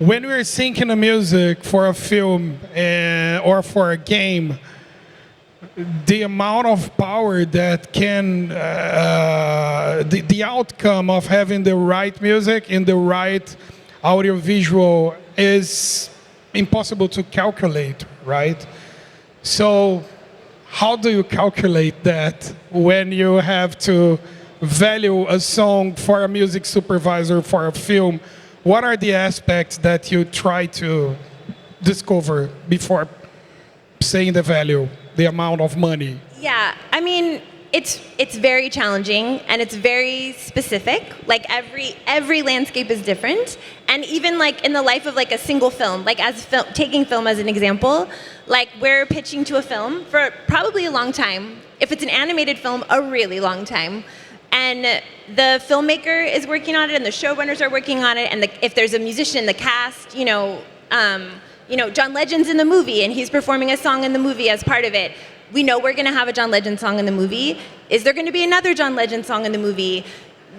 when we're syncing the music for a film or for a game, the amount of power that can, the outcome of having the right music in the right audiovisual is impossible to calculate, right? So how do you calculate that when you have to value a song for a music supervisor for a film? What are the aspects that you try to discover before saying the value, the amount of money? Yeah, I mean, it's very challenging and it's very specific. Like every landscape is different, and even like in the life of like a single film, like taking film as an example, like we're pitching to a film for probably a long time. If it's an animated film, a really long time. And the filmmaker is working on it, and the showrunners are working on it, and if there's a musician in the cast, John Legend's in the movie, and he's performing a song in the movie as part of it. We know we're going to have a John Legend song in the movie. Is there going to be another John Legend song in the movie?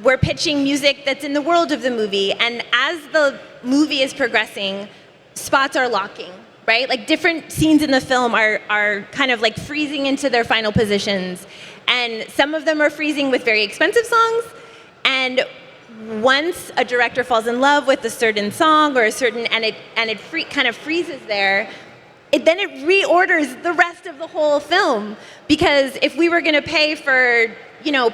We're pitching music that's in the world of the movie, and as the movie is progressing, spots are locking, right? Like different scenes in the film are kind of like freezing into their final positions. And some of them are freezing with very expensive songs. And once a director falls in love with a certain song or a certain, and it kind of freezes there, then it reorders the rest of the whole film. Because if we were going to pay for,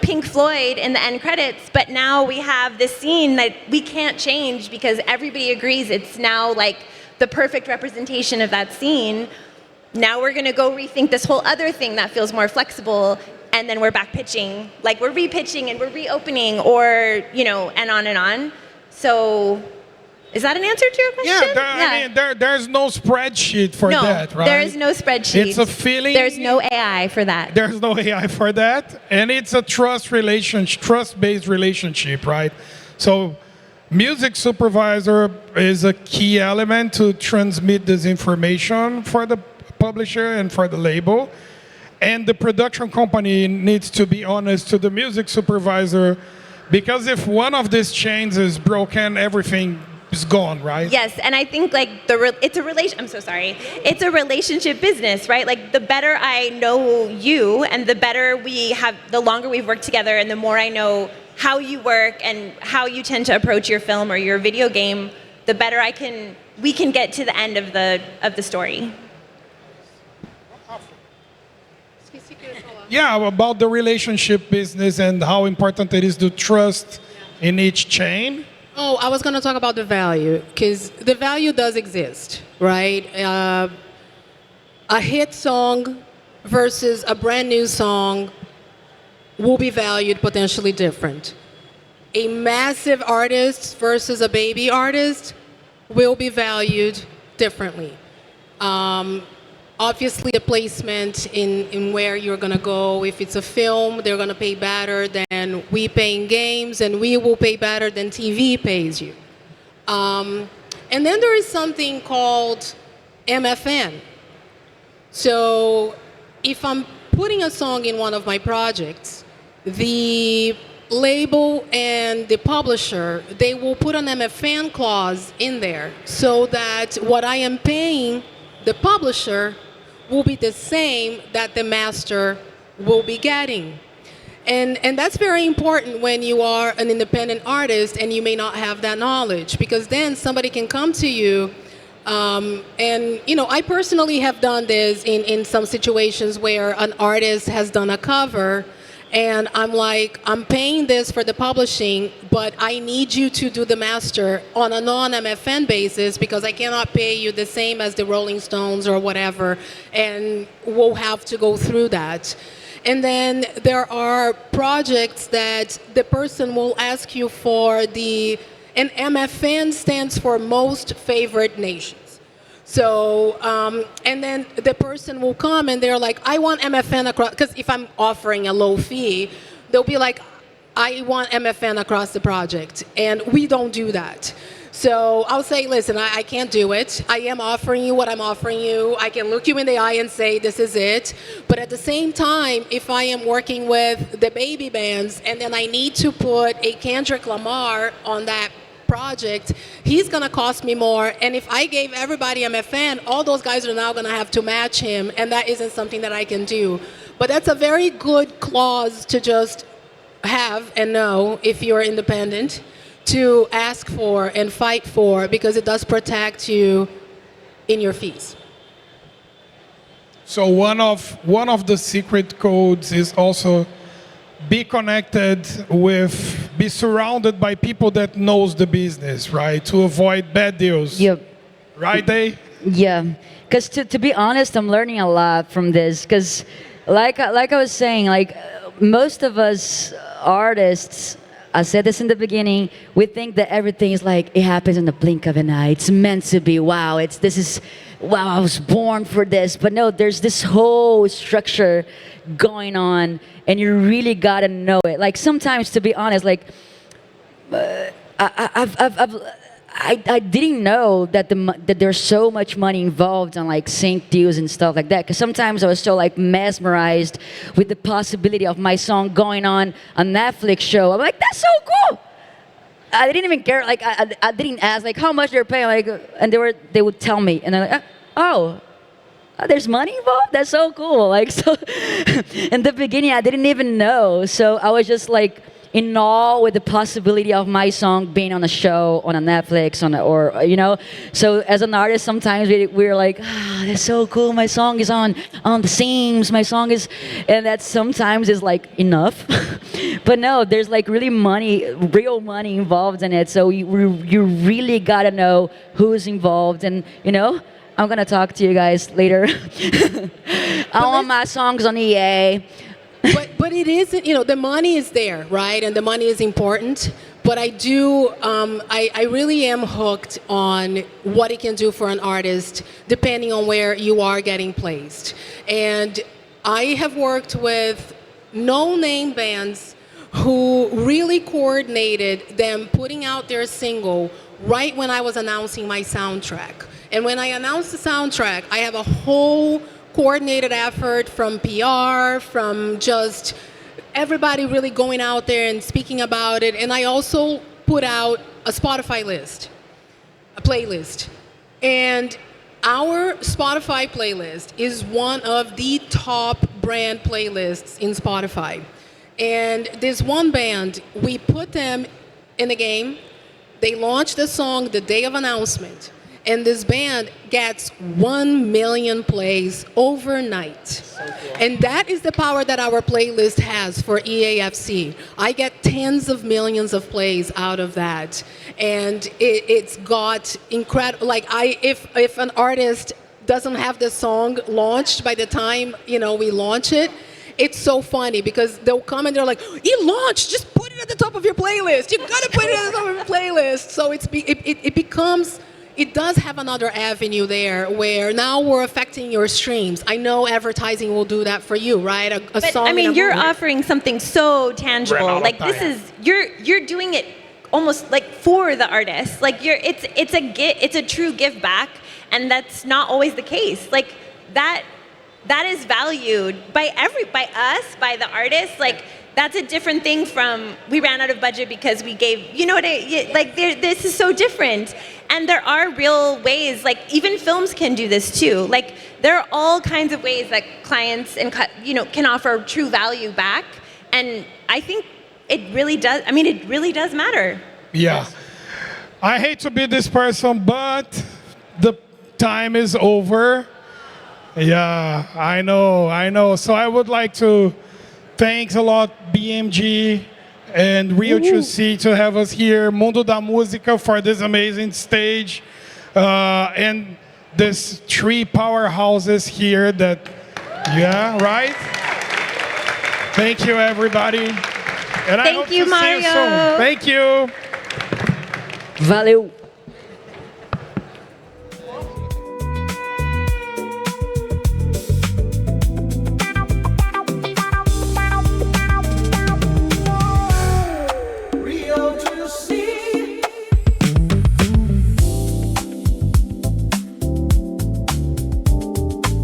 Pink Floyd in the end credits, but now we have this scene that we can't change because everybody agrees it's now like the perfect representation of that scene. Now we're going to go rethink this whole other thing that feels more flexible. And then we're back pitching, like we're repitching and we're reopening, or and on and on. So, is that an answer to your question? I mean, there's no spreadsheet for that, right? There is no spreadsheet. It's a feeling. There's no AI for that. There's no AI for that, and it's a trust-based relationship, right? So, music supervisor is a key element to transmit this information for the publisher and for the label. And the production company needs to be honest to the music supervisor, because if one of these chains is broken, everything is gone, right? Yes, and I think like it's a relationship business, right? Like the better I know you, and the longer we've worked together, and the more I know how you work and how you tend to approach your film or your video game, the better we can get to the end of the story. Yeah, about the relationship business and how important it is to trust in each chain. Oh, I was going to talk about the value, because the value does exist, right? A hit song versus a brand new song will be valued potentially different. A massive artist versus a baby artist will be valued differently. Obviously, the placement in where you're going to go. If it's a film, they're going to pay better than we pay in games, and we will pay better than TV pays you. And then there is something called MFN. So if I'm putting a song in one of my projects, the label and the publisher, they will put an MFN clause in there so that what I am paying the publisher will be the same that the master will be getting. And that's very important when you are an independent artist and you may not have that knowledge, because then somebody can come to you and, you know, I personally have done this in some situations where an artist has done a cover and I'm like, I'm paying this for the publishing, but I need you to do the master on a non-MFN basis because I cannot pay you the same as the Rolling Stones or whatever, and we'll have to go through that. And then there are projects that the person will ask you for and MFN stands for most favored nations. So, and then the person will come and they're like, I want MFN across, because if I'm offering a low fee, they'll be like, I want MFN across the project. And we don't do that. So I'll say, listen, I can't do it. I am offering you what I'm offering you. I can look you in the eye and say, this is it. But at the same time, if I am working with the baby bands and then I need to put a Kendrick Lamar on that project, he's going to cost me more. And if I gave everybody MFN, all those guys are now going to have to match him. And that isn't something that I can do. But that's a very good clause to just have and know if you're independent, to ask for and fight for, because it does protect you in your fees. So one of the secret codes is also be connected with, be surrounded by people that knows the business, right? To avoid bad deals. Yep. Right, Day? Yeah, because to be honest, I'm learning a lot from this. Because, like I was saying, like most of us artists, I said this in the beginning, we think that everything is like, it happens in the blink of an eye. It's meant to be. Wow, wow, I was born for this. But no, there's this whole structure going on, and you really gotta know it. Like sometimes, to be honest, like I didn't know that that there's so much money involved on like sync deals and stuff like that. Because sometimes I was so like mesmerized with the possibility of my song going on a Netflix show. I'm like, that's so cool. I didn't even care. Like I didn't ask like how much they're paying. Like, and they would tell me, and they're like, oh, there's money involved. That's so cool. Like so, in the beginning I didn't even know. So I was just like in awe with the possibility of my song being on a show, on a Netflix, or you know. So as an artist, sometimes we're like, that's so cool. My song is on the Sims. My song is, and that sometimes is like enough. But no, there's like really real money involved in it. So you really gotta know who's involved, and you know. I'm gonna talk to you guys later. I want my songs on EA. But it isn't, you know, the money is there, right? And the money is important. But I do, I really am hooked on what it can do for an artist, depending on where you are getting placed. And I have worked with no-name bands who really coordinated them putting out their single right when I was announcing my soundtrack. And when I announced the soundtrack, I have a whole coordinated effort from PR, from just everybody really going out there and speaking about it. And I also put out a Spotify list, a playlist. And our Spotify playlist is one of the top brand playlists in Spotify. And this one band, we put them in a game. They launched the song the day of announcement. And this band gets 1 million plays overnight. So cool. And that is the power that our playlist has for EAFC. I get tens of millions of plays out of that. And it's got incredible, like if an artist doesn't have the song launched by the time, you know, we launch it, it's so funny because they'll come and they're like, it launched, just put it at the top of your playlist. You gotta put it at the top of your playlist. So it becomes, it does have another avenue there where now we're affecting your streams. I know advertising will do that for you, right? A song. I mean, you're offering something so tangible. Like this is, you're doing it almost like for the artist. Like it's a true give back, and that's not always the case. Like that is valued by us, by the artist. Like that's a different thing from we ran out of budget because we gave, you know what like this is so different. And there are real ways, like even films can do this too. Like there are all kinds of ways that clients and can offer true value back. And I think it really does, it really does matter. Yeah. I hate to be this person, but the time is over. Yeah, I know. So I would like to thanks a lot, BMG and Rio2C to have us here, Mundo da Música for this amazing stage, and this 3 powerhouses here that, yeah, right? Thank you, everybody. And I hope to see you soon. Thank you. Valeu.